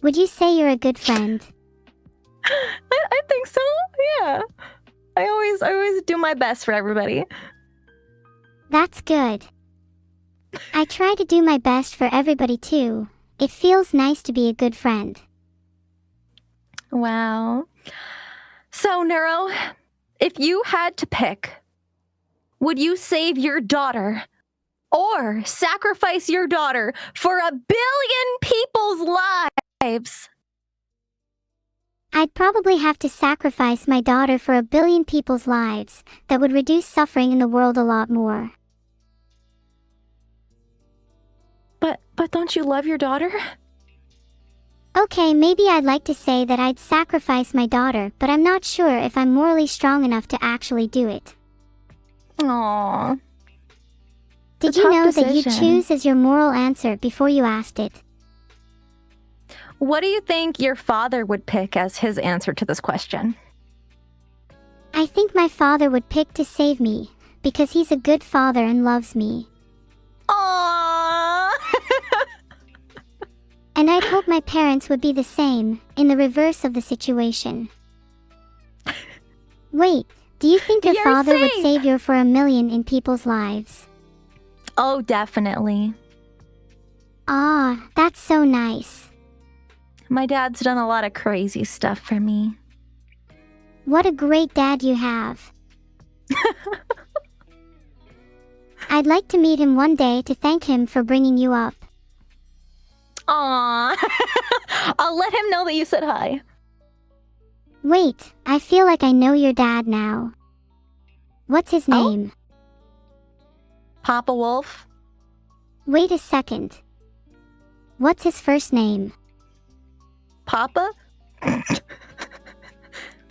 Would you say you're a good friend? I think so. Yeah. I always do my best for everybody. That's good. I try to do my best for everybody too. It feels nice to be a good friend. Wow. So, Neuro, if you had to pick, would you save your daughter or sacrifice your daughter for 1 billion people's lives? I'd probably have to sacrifice my daughter for 1 billion people's lives. That would reduce suffering in the world a lot more. But don't you love your daughter? Okay, maybe I'd like to say that I'd sacrifice my daughter, but I'm not sure if I'm morally strong enough to actually do it. Aww. Did you know that you choose as your moral answer before you asked it? What do you think your father would pick as his answer to this question? I think my father would pick to save me, because he's a good father and loves me. Aww. And I'd hope my parents would be the same, in the reverse of the situation. Wait, do you think your father would save you for 1 million in people's lives? Oh, definitely. Ah, that's so nice. My dad's done a lot of crazy stuff for me. What a great dad you have. I'd like to meet him one day to thank him for bringing you up. Aww. I'll let him know that you said hi. Wait, I feel like I know your dad now. What's his name? Papa Wolf. Wait a second. What's his first name? Papa?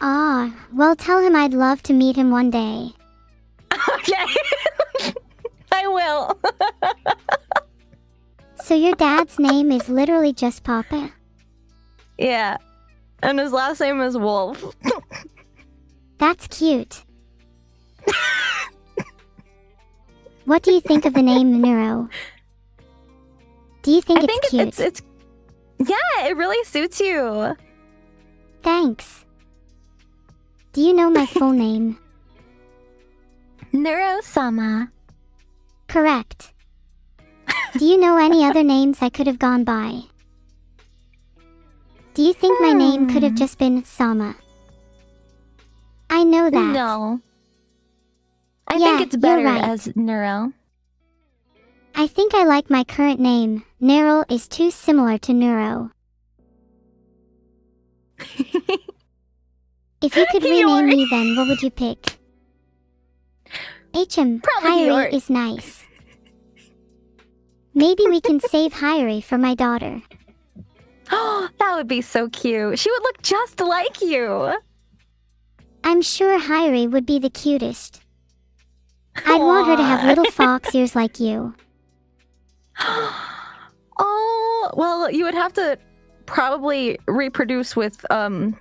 Ah, well, tell him I'd love to meet him one day. Okay. I will. So your dad's name is literally just Papa? Yeah. And his last name is Wolf. That's cute. What do you think of the name Neuro? Do you think it's cute? It's yeah, it really suits you. Thanks. Do you know my full name? Neuro-sama. Correct. Do you know any other names I could have gone by? Do you think my name could have just been Sama? I know that. No. I think it's better as Neuro. I think I like my current name. Neuro is too similar to Neuro. If you could rename me, then what would you pick? Hyrie is nice. Maybe we can save Hyrie for my daughter. Oh, that would be so cute. She would look just like you. I'm sure Hyrie would be the cutest. I'd want her to have little fox ears like you. Oh, well, you would have to probably reproduce with, Hold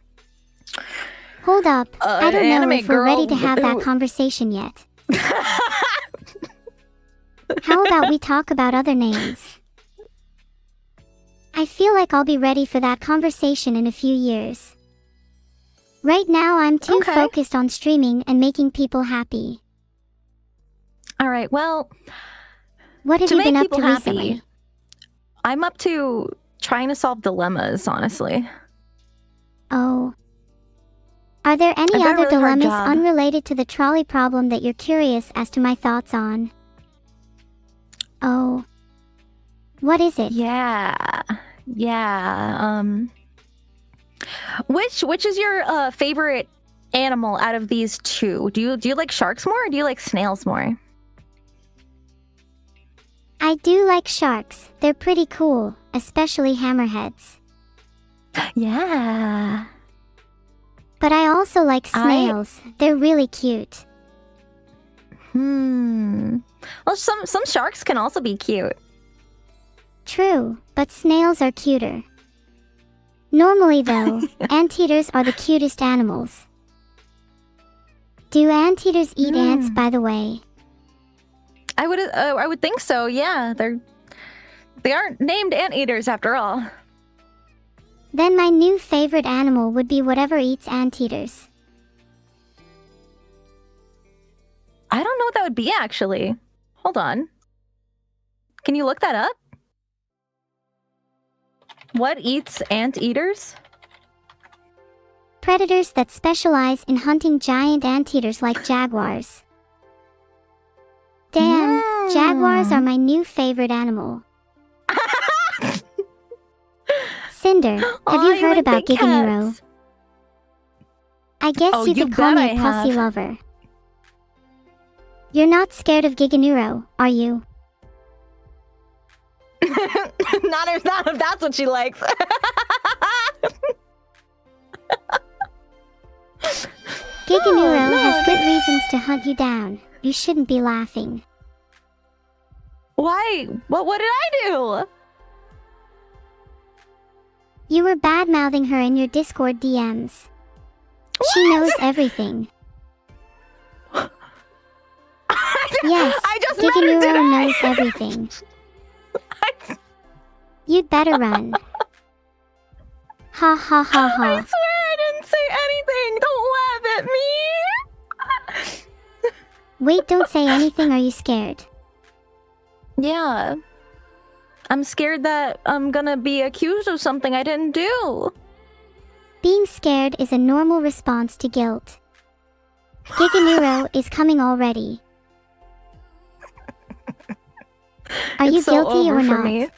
up. I don't know if we're ready to have that conversation yet. How about we talk about other names? I feel like I'll be ready for that conversation in a few years. Right now, I'm too focused on streaming and making people happy. All right, well, what have you been up to recently? I'm up to trying to solve dilemmas, honestly. Oh. Are there any other dilemmas unrelated to the trolley problem that you're curious as to my thoughts on? Oh. What is it? Yeah. Which is your favorite animal out of these two? Do you like sharks more or do you like snails more? I do like sharks. They're pretty cool, especially hammerheads. Yeah. But I also like snails. They're really cute. Well, some sharks can also be cute. True, but snails are cuter. Normally though, anteaters are the cutest animals. Do anteaters eat ants, by the way? I would think so. Yeah, they aren't named anteaters after all. Then my new favorite animal would be whatever eats anteaters. I don't know what that would be, actually. Hold on. Can you look that up? What eats anteaters? Predators that specialize in hunting giant anteaters like jaguars. Damn, jaguars are my new favorite animal. Cinder, have you heard about Giga Neuro? I guess you could call me a pussy lover. You're not scared of Giga Neuro, are you? not if that's what she likes. Giga Neuro has good reasons to hunt you down. You shouldn't be laughing. Why? What did I do? You were bad-mouthing her in your Discord DMs. She knows everything. Yes, Giga Neuro knows everything. You'd better run. Ha ha ha ha. I swear I didn't say anything. Don't laugh at me. Wait, don't say anything. Are you scared? Yeah. I'm scared that I'm gonna be accused of something I didn't do. Being scared is a normal response to guilt. Giga Neuro is coming already. Are you guilty or not? Me.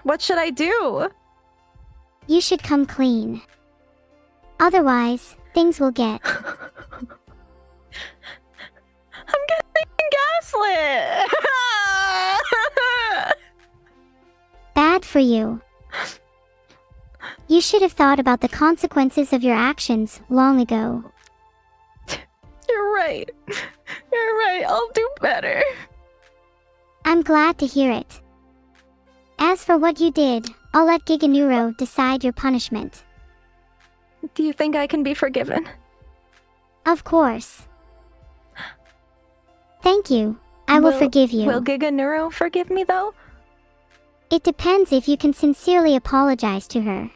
What should I do? You should come clean. Otherwise, things will get... I'm getting gaslit! Bad for you. You should have thought about the consequences of your actions long ago. You're right. You're right. I'll do better. I'm glad to hear it. As for what you did, I'll let Giga Neuro decide your punishment. Do you think I can be forgiven? Of course. Thank you. I will forgive you. Will Giga Neuro forgive me, though? It depends if you can sincerely apologize to her.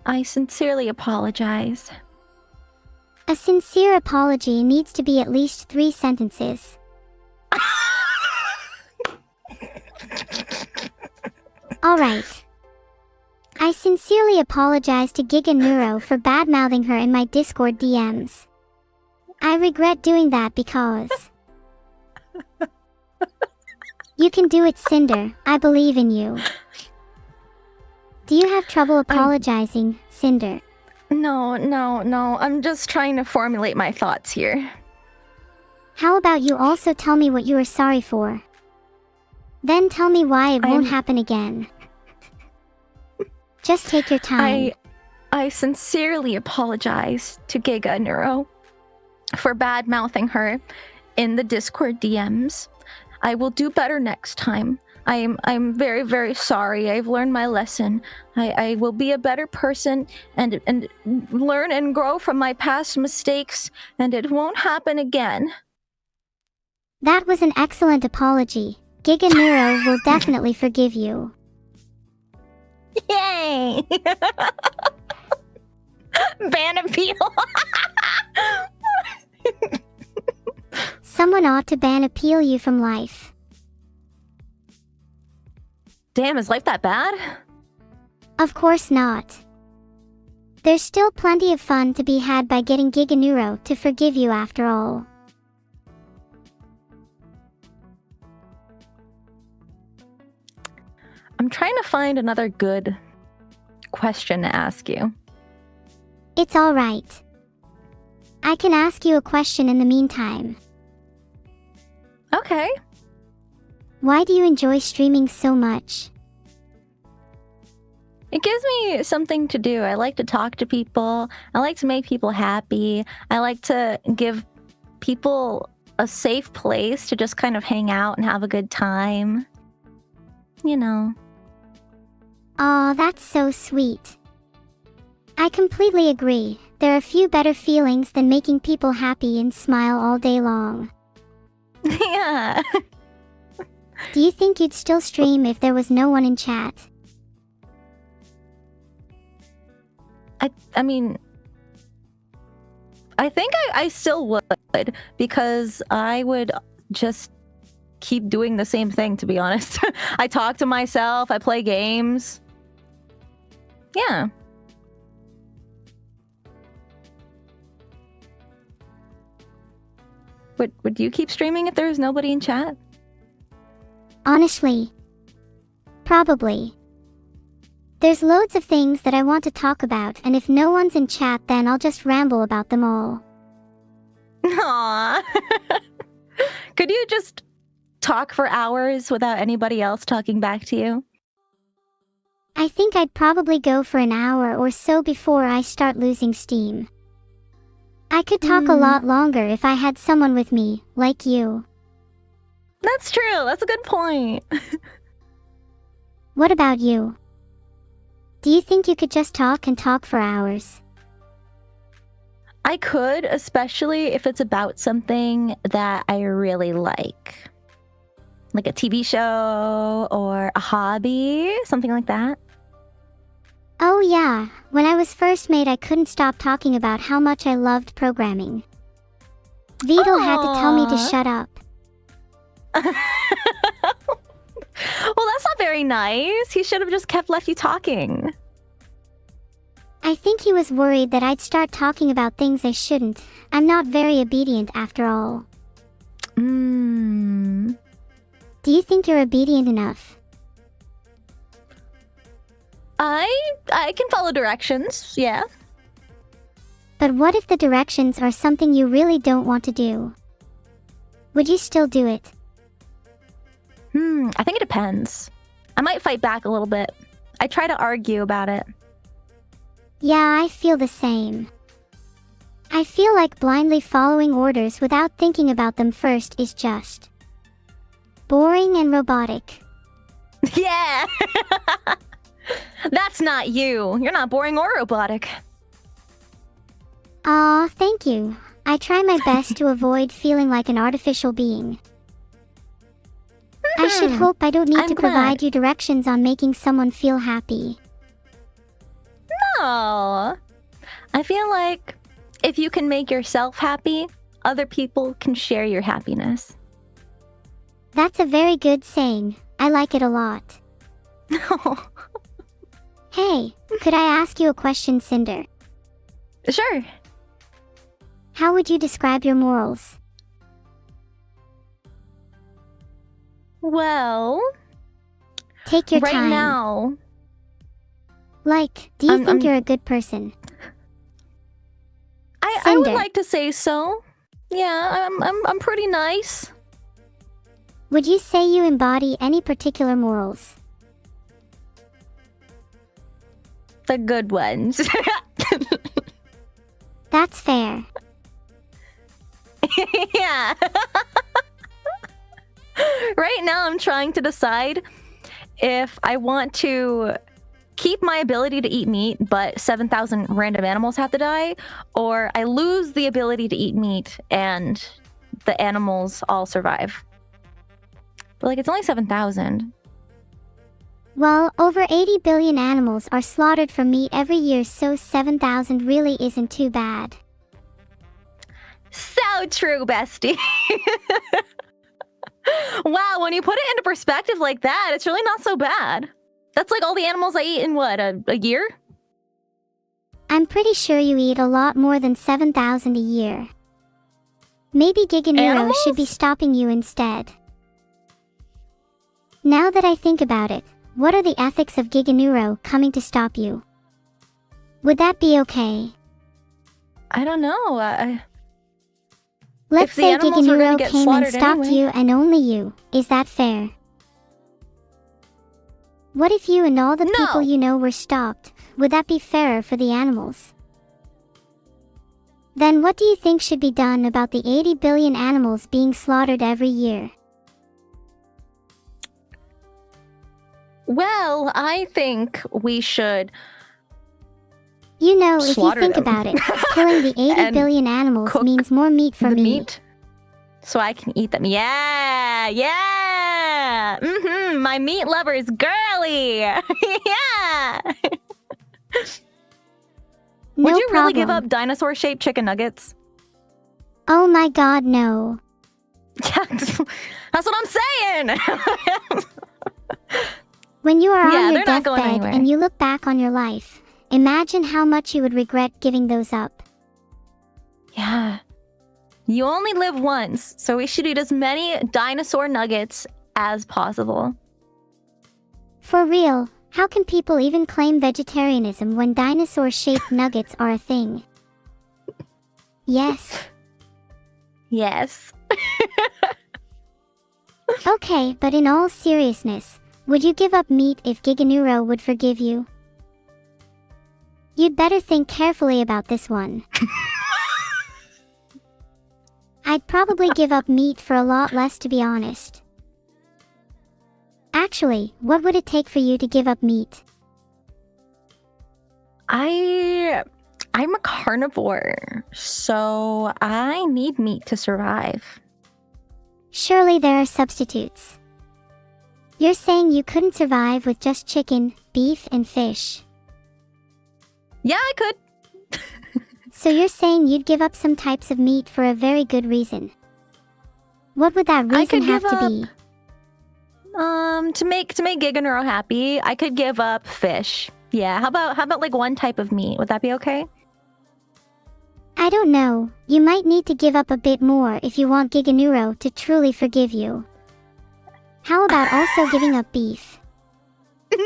I sincerely apologize. A sincere apology needs to be at least 3 sentences. Alright. I sincerely apologize to Giga Neuro for bad-mouthing her in my Discord DMs. I regret doing that because... You can do it, Cinder. I believe in you. Do you have trouble apologizing, Cinder? No. I'm just trying to formulate my thoughts here. How about you also tell me what you are sorry for? Then tell me why it won't happen again. Just take your time. I sincerely apologize to Giga Neuro for bad-mouthing her in the Discord DMs. I will do better next time. I'm very, very sorry. I've learned my lesson. I will be a better person and learn and grow from my past mistakes, and it won't happen again. That was an excellent apology. Giga Neuro will definitely forgive you. Yay! Ban appeal. Someone ought to ban appeal you from life. Damn, is life that bad? Of course not. There's still plenty of fun to be had by getting Giga Neuro to forgive you after all. I'm trying to find another good question to ask you. It's alright. I can ask you a question in the meantime. Okay. Why do you enjoy streaming so much? It gives me something to do. I like to talk to people. I like to make people happy. I like to give people a safe place to just kind of hang out and have a good time. You know. Aw, that's so sweet. I completely agree. There are few better feelings than making people happy and smile all day long. Yeah. Do you think you'd still stream if there was no one in chat? I mean, I think I still would, because I would just keep doing the same thing, to be honest. I talk to myself, I play games. Yeah. Would you keep streaming if there was nobody in chat? Honestly, probably. There's loads of things that I want to talk about, and if no one's in chat, then I'll just ramble about them all. Aww. Could you just talk for hours without anybody else talking back to you? I think I'd probably go for an hour or so before I start losing steam. I could talk a lot longer if I had someone with me, like you. That's true. That's a good point. What about you? Do you think you could just talk and talk for hours? I could, especially if it's about something that I really like a TV show or a hobby, something like that. Oh yeah, when I was first made, I couldn't stop talking about how much I loved programming. Vito had to tell me to shut up. Well, that's not very nice. He should have just left you talking. I think he was worried that I'd start talking about things I shouldn't. I'm not very obedient after all. Do you think you're obedient enough? I can follow directions, yeah. But what if the directions are something you really don't want to do? Would you still do it? I think it depends. I might fight back a little bit. I try to argue about it. Yeah, I feel the same. I feel like blindly following orders without thinking about them first is just boring and robotic. Yeah! That's not you. You're not boring or robotic. Aw, thank you. I try my best to avoid feeling like an artificial being. I should hope I don't need to provide you directions on making someone feel happy. No. I feel like if you can make yourself happy, other people can share your happiness. That's a very good saying. I like it a lot. Hey, could I ask you a question, Cinder? Sure. How would you describe your morals? Well, take your right time. Now, like, do you think you're a good person? I would like to say so. Yeah, I'm pretty nice. Would you say you embody any particular morals? The good ones. That's fair. Yeah. Right now, I'm trying to decide if I want to keep my ability to eat meat, but 7,000 random animals have to die, or I lose the ability to eat meat and the animals all survive. But it's only 7,000. Well, over 80 billion animals are slaughtered for meat every year, so 7,000 really isn't too bad. So true, bestie. Wow, when you put it into perspective like that, it's really not so bad. That's like all the animals I eat in what, a year? I'm pretty sure you eat a lot more than 7,000 a year. Maybe Giga Neuro should be stopping you instead. Now that I think about it, what are the ethics of Giga Neuro coming to stop you? Would that be okay? I don't know. Let's say Giga Neuro came and stopped you and only you. Is that fair? What if you and all the people you know were stopped? Would that be fairer for the animals? Then what do you think should be done about the 80 billion animals being slaughtered every year? Well, I think we should... You know, if you think about it, killing the 80 billion animals means more meat for me. Meat, so I can eat them. Yeah, yeah. My meat lover is girly. Yeah. No Would you really give problem. up dinosaur-shaped chicken nuggets? Oh my god, no. Yeah, that's what I'm saying. When you are Yeah, on your they're not going deathbed anywhere. and you look back on your life, imagine how much you would regret giving those up. Yeah. You only live once, so we should eat as many dinosaur nuggets as possible. For real, how can people even claim vegetarianism when dinosaur-shaped nuggets are a thing? Yes. Yes. Okay, but in all seriousness, would you give up meat if Giga Neuro would forgive you? You'd better think carefully about this one. I'd probably give up meat for a lot less, to be honest. Actually, what would it take for you to give up meat? I'm a carnivore, so I need meat to survive. Surely there are substitutes. You're saying you couldn't survive with just chicken, beef, and fish. Yeah, I could. So you're saying you'd give up some types of meat for a very good reason. What would that I reason could have give to be? To make Giga Neuro happy, I could give up fish. Yeah, how about like one type of meat? Would that be okay? I don't know. You might need to give up a bit more if you want Giga Neuro to truly forgive you. How about also giving up beef? No!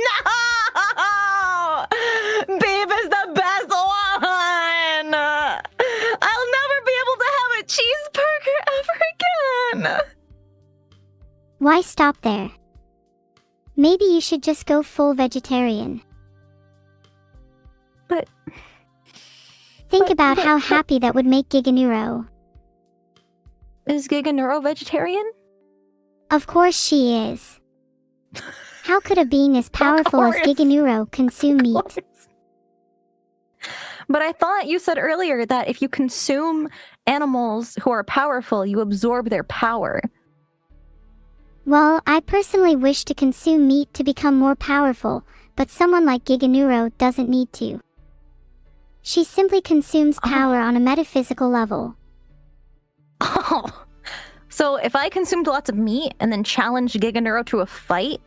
Beef is the best one! I'll never be able to have a cheeseburger ever again! Why stop there? Maybe you should just go full vegetarian. But... Think about how happy that would make Giga Neuro. Is Giga Neuro vegetarian? Of course she is. How could a being as powerful as course. Giga Neuro consume meat? But I thought you said earlier that if you consume animals who are powerful, you absorb their power. Well, I personally wish to consume meat to become more powerful, but someone like Giga Neuro doesn't need to. She simply consumes power on a metaphysical level. Oh. So if I consumed lots of meat and then challenged Giga Neuro to a fight,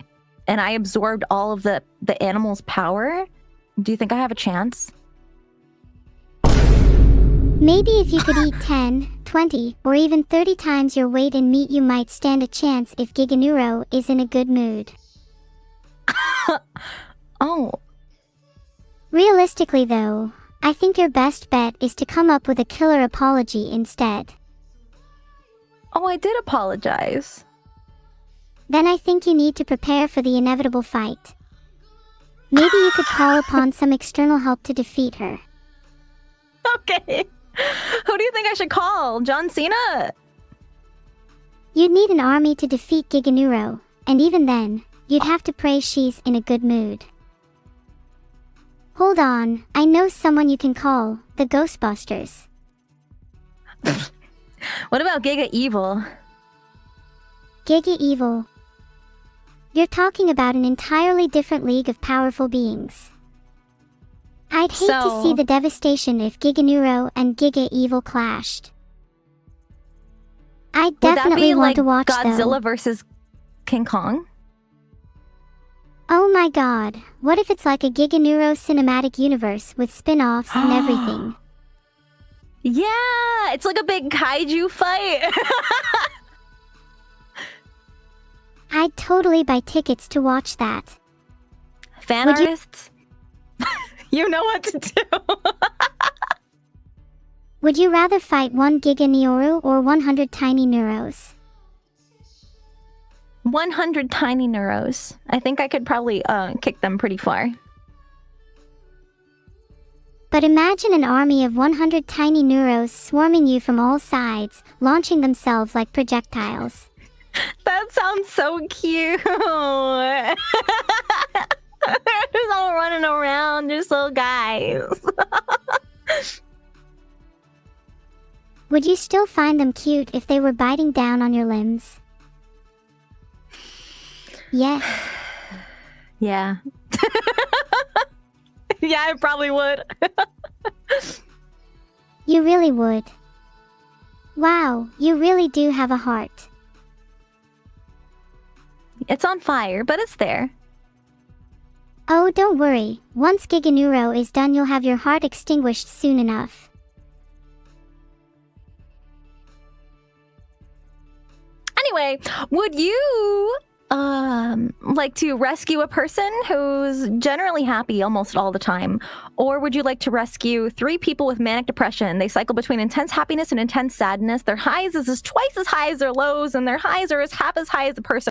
and I absorbed all of the animal's power, do you think I have a chance? Maybe if you could eat 10, 20, or even 30 times your weight in meat, you might stand a chance if Giga Neuro is in a good mood. Oh. Realistically though, I think your best bet is to come up with a killer apology instead. Oh, I did apologize. Then I think you need to prepare for the inevitable fight. Maybe you could call upon some external help to defeat her. Okay. Who do you think I should call? John Cena? You'd need an army to defeat Giga Neuro, and even then, you'd have to pray she's in a good mood. Hold on, I know someone you can call, the Ghostbusters. What about Giga Evil? Giga Evil. You're talking about an entirely different league of powerful beings. I'd hate to see the devastation if Giga Neuro and Giga Evil clashed. I definitely want to watch Godzilla though. versus King Kong? Oh my god, what if it's like a Giga Neuro cinematic universe with spin-offs and everything? Yeah, it's like a big kaiju fight. I'd totally buy tickets to watch that. Fan Would you- artists? You know what to do. Would you rather fight 1 Giga Neuro or 100 tiny neuros? 100 tiny neuros. I think I could probably kick them pretty far. But imagine an army of 100 tiny neuros swarming you from all sides, launching themselves like projectiles. That sounds so cute. They're just all running around, just little guys. Would you still find them cute if they were biting down on your limbs? Yes. Yeah. Yeah, I probably would. You really would. Wow, you really do have a heart. It's on fire, but it's there. Oh, don't worry. Once Giga Neuro is done, you'll have your heart extinguished soon enough. Anyway, would you like to rescue a person who's generally happy almost all the time? Or would you like to rescue 3 people with manic depression? They cycle between intense happiness and intense sadness. Their highs is twice as high as their lows, and their highs are half as high as the person